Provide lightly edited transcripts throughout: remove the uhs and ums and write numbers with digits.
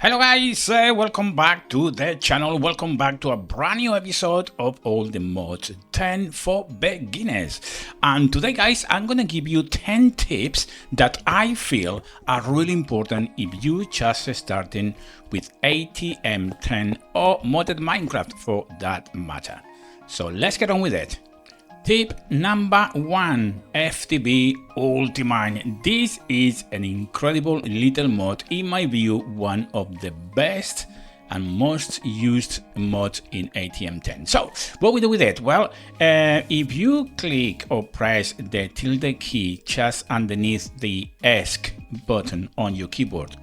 Hello guys, welcome back to the channel. Welcome back to a brand new episode of All the Mods 10 for Beginners. And today guys, I'm gonna give you 10 tips that I feel are really important if you just starting with ATM 10 or modded Minecraft for that matter. So let's get on with it. Tip number 1, FTB Ultimine. This is an incredible little mod, in my view, one of the best and most used mods in ATM 10. So what we do with it? Well, if you click or press the tilde key just underneath the ESC button on your keyboard,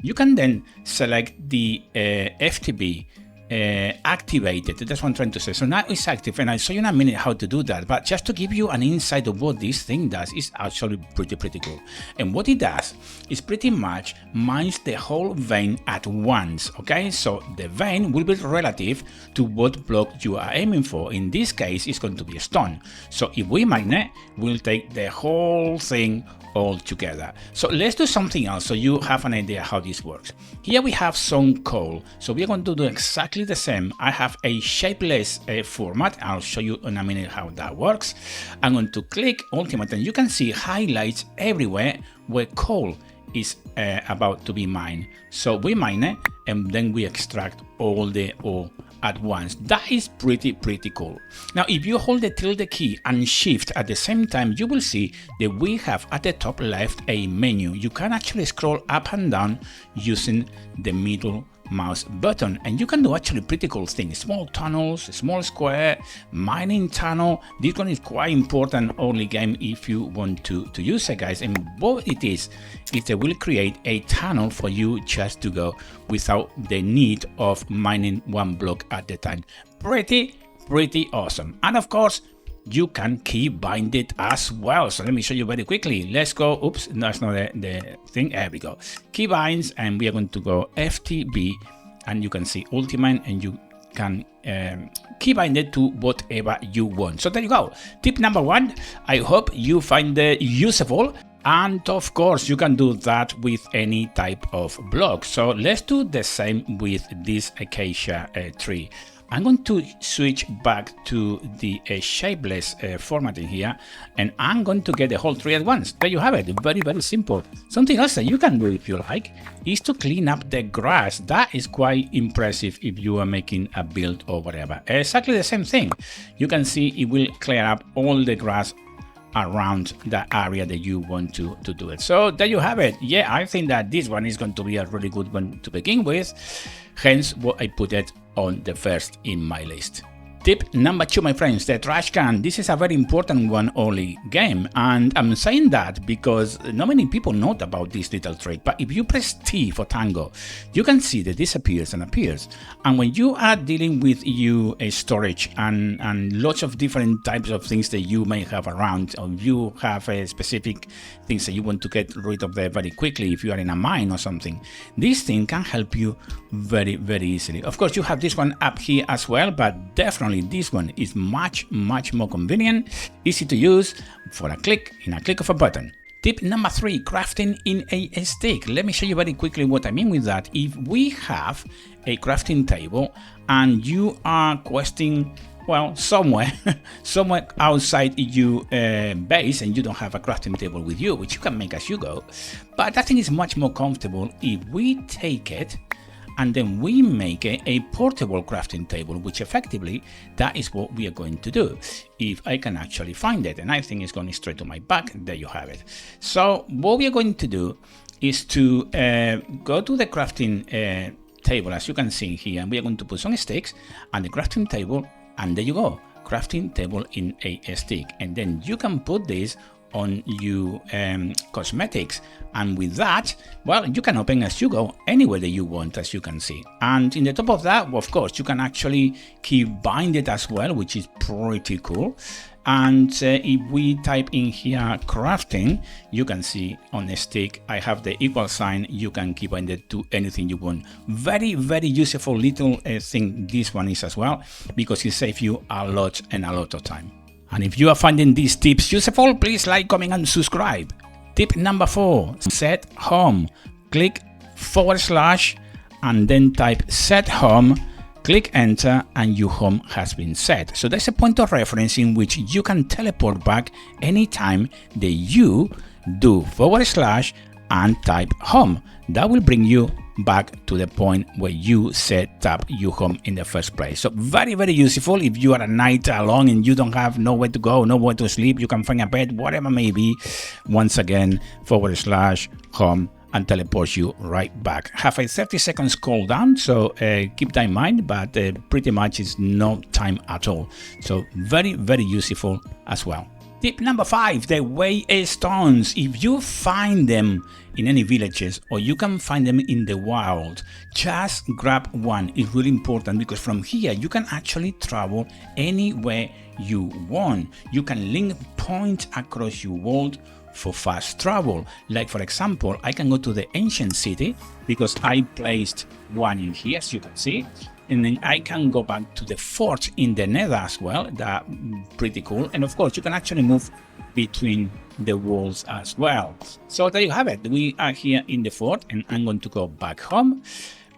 you can then select the FTB activated. That's what I'm trying to say. So now it's active, and I'll show you in a minute how to do that. But just to give you an insight of what this thing does, is actually pretty cool. And what it does is pretty much mines the whole vein at once. Okay, so the vein will be relative to what block you are aiming for. In this case, it's going to be a stone. So if we mine it, we'll take the whole thing all together. So let's do something else so you have an idea how this works. Here we have some coal, so we're going to do exactly the same. I have a shapeless format. I'll show you in a minute how that works. I'm going to click Ultimate, and you can see highlights everywhere where coal is about to be mined. So we mine it, and then we extract all the ore at once. That is pretty cool. Now if you hold the tilde key and shift at the same time, you will see that we have at the top left a menu. You can actually scroll up and down using the middle mouse button, and you can do actually pretty cool things. Small tunnels, small square, mining tunnel. This one is quite important early game if you want to use it, guys. And what it is it will create a tunnel for you just to go without the need of mining one block at a time. Pretty awesome. And of course, you can key bind it as well. So let me show you very quickly. Let's go. Oops, that's not the thing. There we go. Key binds, and we are going to go FTB, and you can see Ultimine, and you can key bind it to whatever you want. So there you go. Tip number 1. I hope you find it useful. And of course, you can do that with any type of block. So let's do the same with this acacia tree. I'm going to switch back to the shapeless formatting here, and I'm going to get the whole tree at once. There you have it. Very simple. Something else that you can do if you like is to clean up the grass. That is quite impressive if you are making a build or whatever. Exactly the same thing. You can see it will clear up all the grass around the area that you want to do it. So there you have it. Yeah, I think that this one is going to be a really good one to begin with, hence what I put it on the first in my list. Tip number 2, my friends, the trash can. This is a very important one early game, and I'm saying that because not many people know about this little trick. But if you press T for Tango, you can see that this appears and appears. And when you are dealing with a storage and lots of different types of things that you may have around, or you have a specific things that you want to get rid of there very quickly, if you are in a mine or something, this thing can help you very easily. Of course, you have this one up here as well, but definitely this one is much more convenient, easy to use for a click of a button. Tip number 3, crafting in a stick. Let me show you very quickly what I mean with that. If we have a crafting table and you are questing, well, somewhere outside your base, and you don't have a crafting table with you, which you can make as you go, but I think it's much more comfortable if we take it and then we make a portable crafting table, which effectively that is what we are going to do. If I can actually find it, and I think it's going straight to my back. There you have it. So what we are going to do is to go to the crafting table, as you can see here, and we are going to put some sticks and the crafting table, and there you go, crafting table in a stick. And then you can put this on your cosmetics, and with that, well, you can open as you go anywhere that you want, as you can see. And in the top of that, well, of course, you can actually keep bind it as well, which is pretty cool. And if we type in here crafting, you can see on the stick I have the equal sign. You can keep bind it to anything you want. Very useful little thing this one is as well, because it saves you a lot of time. And if you are finding these tips useful, please like, comment and subscribe. Tip number 4, set home. Click / and then type set home, click enter, and your home has been set. So there's a point of reference in which you can teleport back anytime that you do / and type home. That will bring you back to the point where you set up your home in the first place. So very, very useful if you are at night alone and you don't have nowhere to go, nowhere to sleep, you can find a bed, whatever may be. Once again, / home, and teleports you right back. Have a 30 seconds cooldown, so keep that in mind, but pretty much is no time at all. So very, very useful as well. Tip number 5, the Waystones. If you find them in any villages or you can find them in the wild, just grab one. It's really important because from here you can actually travel anywhere you want. You can link points across your world for fast travel. Like for example, I can go to the ancient city because I placed one in here, as you can see. And then I can go back to the fort in the nether as well. That's pretty cool. And of course, you can actually move between the walls as well. So there you have it. We are here in the fort and I'm going to go back home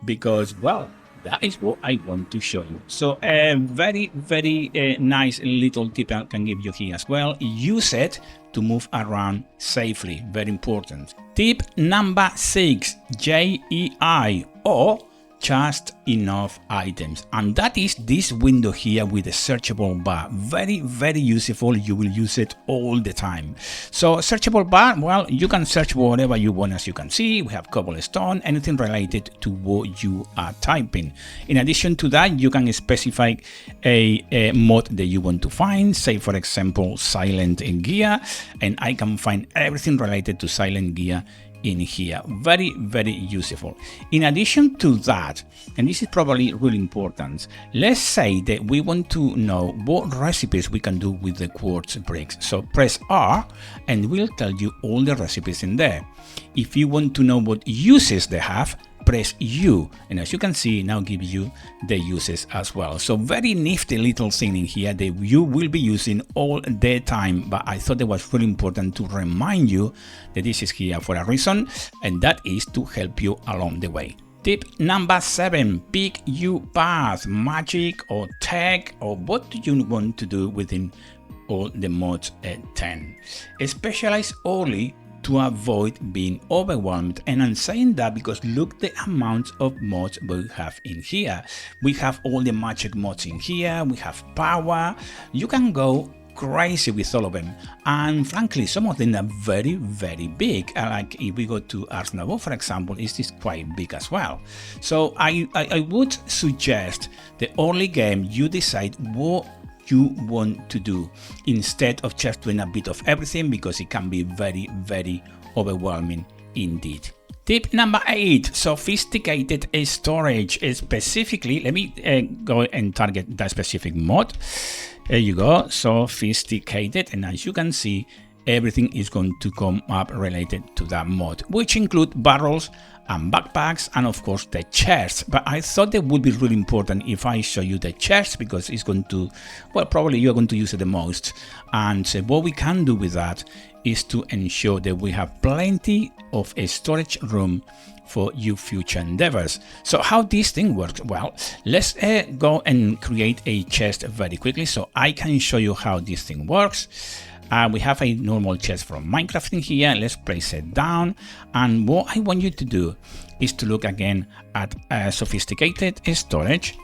because, well, that is what I want to show you. So a very, very nice little tip I can give you here as well. Use it to move around safely. Very important. Tip number 6, JEI, or just enough items, and that is this window here with the searchable bar. Very, very useful. You will use it all the time. So searchable bar, well, you can search whatever you want. As you can see, we have cobblestone, anything related to what you are typing. In addition to that, you can specify a mod that you want to find, say for example silent gear, and I can find everything related to silent gear in here. Very, very useful. In addition to that, and this is probably really important, let's say that we want to know what recipes we can do with the quartz bricks. So press R and we'll tell you all the recipes in there. If you want to know what uses they have, press U, and as you can see, now give you the uses as well. So very nifty little thing in here that you will be using all the time, but I thought it was really important to remind you that this is here for a reason, and that is to help you along the way. Tip number 7, pick your path, magic or tech, or what do you want to do within all the mods 10. Specialize only to avoid being overwhelmed, and I'm saying that because look the amount of mods we have in here. We have all the magic mods in here, we have power, you can go crazy with all of them, and frankly some of them are very, very big. Like if we go to Ars Nouveau, for example, it is quite big as well. So I would suggest the early game you decide what you want to do instead of just doing a bit of everything, because it can be very, very overwhelming indeed. Tip number 8, sophisticated storage. Specifically, let me go and target that specific mod. There you go, sophisticated, and as you can see, everything is going to come up related to that mod, which include barrels and backpacks, and of course the chests. But I thought it would be really important if I show you the chests, because it's going to, well, probably you're going to use it the most. And so what we can do with that is to ensure that we have plenty of a storage room for your future endeavors. So how this thing works? Well, let's go and create a chest very quickly so I can show you how this thing works. We have a normal chest from Minecraft in here. Let's place it down, and what I want you to do is to look again at sophisticated storage.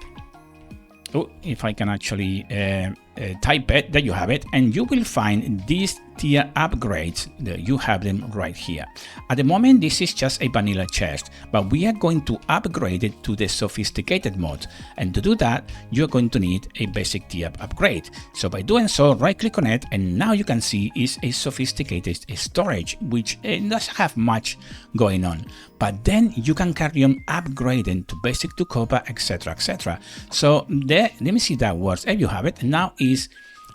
Oh, if I can actually type it, there you have it, and you will find these tier upgrades. You have them right here. At the moment, this is just a vanilla chest, but we are going to upgrade it to the sophisticated mode, and to do that you're going to need a basic tier upgrade. So by doing so, right click on it, and now you can see is a sophisticated storage, which doesn't have much going on, but then you can carry on upgrading to basic, to copper, etc, etc. So there, let me see that works. There you have it. Now is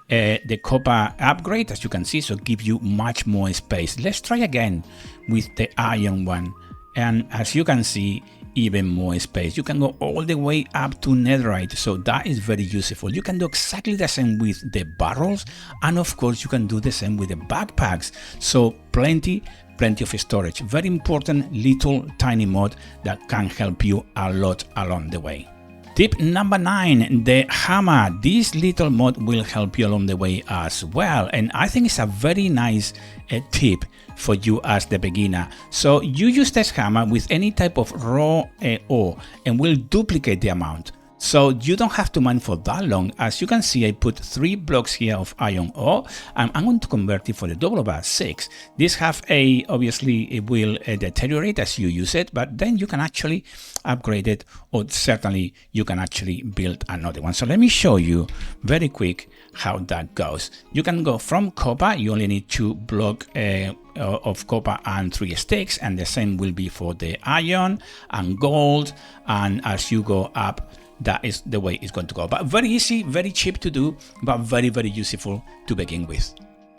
the copper upgrade, as you can see, so give you much more space. Let's try again with the iron one, and as you can see, even more space. You can go all the way up to netherite, so that is very useful. You can do exactly the same with the barrels, and of course you can do the same with the backpacks. So plenty plenty of storage. Very important little tiny mod that can help you a lot along the way. Tip number 9, the hammer. This little mod will help you along the way as well, and I think it's a very nice tip for you as the beginner. So you use this hammer with any type of raw ore and will duplicate the amount. So you don't have to mine for that long. As you can see, I put 3 blocks here of iron ore, and I'm going to convert it for the double over 6. This have obviously it will deteriorate as you use it, but then you can actually upgrade it, or certainly you can actually build another one. So let me show you very quick how that goes. You can go from copper. You only need 2 blocks of copper and 3 sticks, and the same will be for the iron and gold. And as you go up, that is the way it's going to go. But very easy, very cheap to do, but very, very useful to begin with.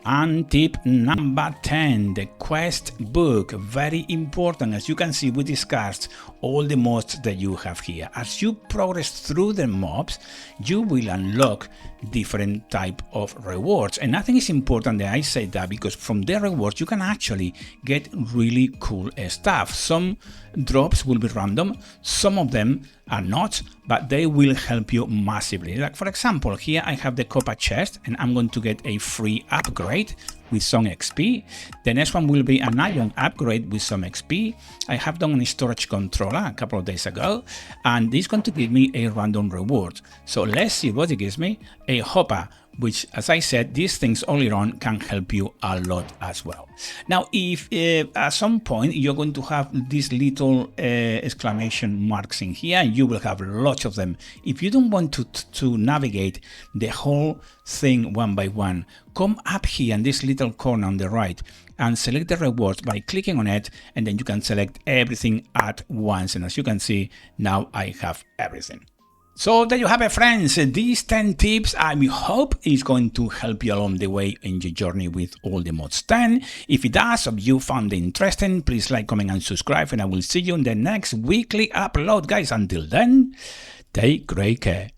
And tip number 10, the quest book. Very important. As you can see, we discussed all the mods that you have here. As you progress through the mobs, you will unlock different type of rewards. And I think it's important that I say that, because from the rewards you can actually get really cool stuff. Some drops will be random, some of them are not, but they will help you massively. Like for example, here I have the copper chest, and I'm going to get a free upgrade with some XP. The next one will be an iron upgrade with some XP. I have done a storage controller a couple of days ago, and this is going to give me a random reward. So let's see what it gives me. A hopper, which, as I said, these things earlier on can help you a lot as well. Now, if at some point you're going to have these little exclamation marks in here, you will have lots of them. If you don't want to navigate the whole thing one by one, come up here in this little corner on the right and select the rewards by clicking on it, and then you can select everything at once. And as you can see, now I have everything. So there you have it, friends. These 10 tips I hope is going to help you along the way in your journey with all the mods 10. If it does, or you found it interesting, please like, comment and subscribe, and I will see you in the next weekly upload, guys. Until then, take great care.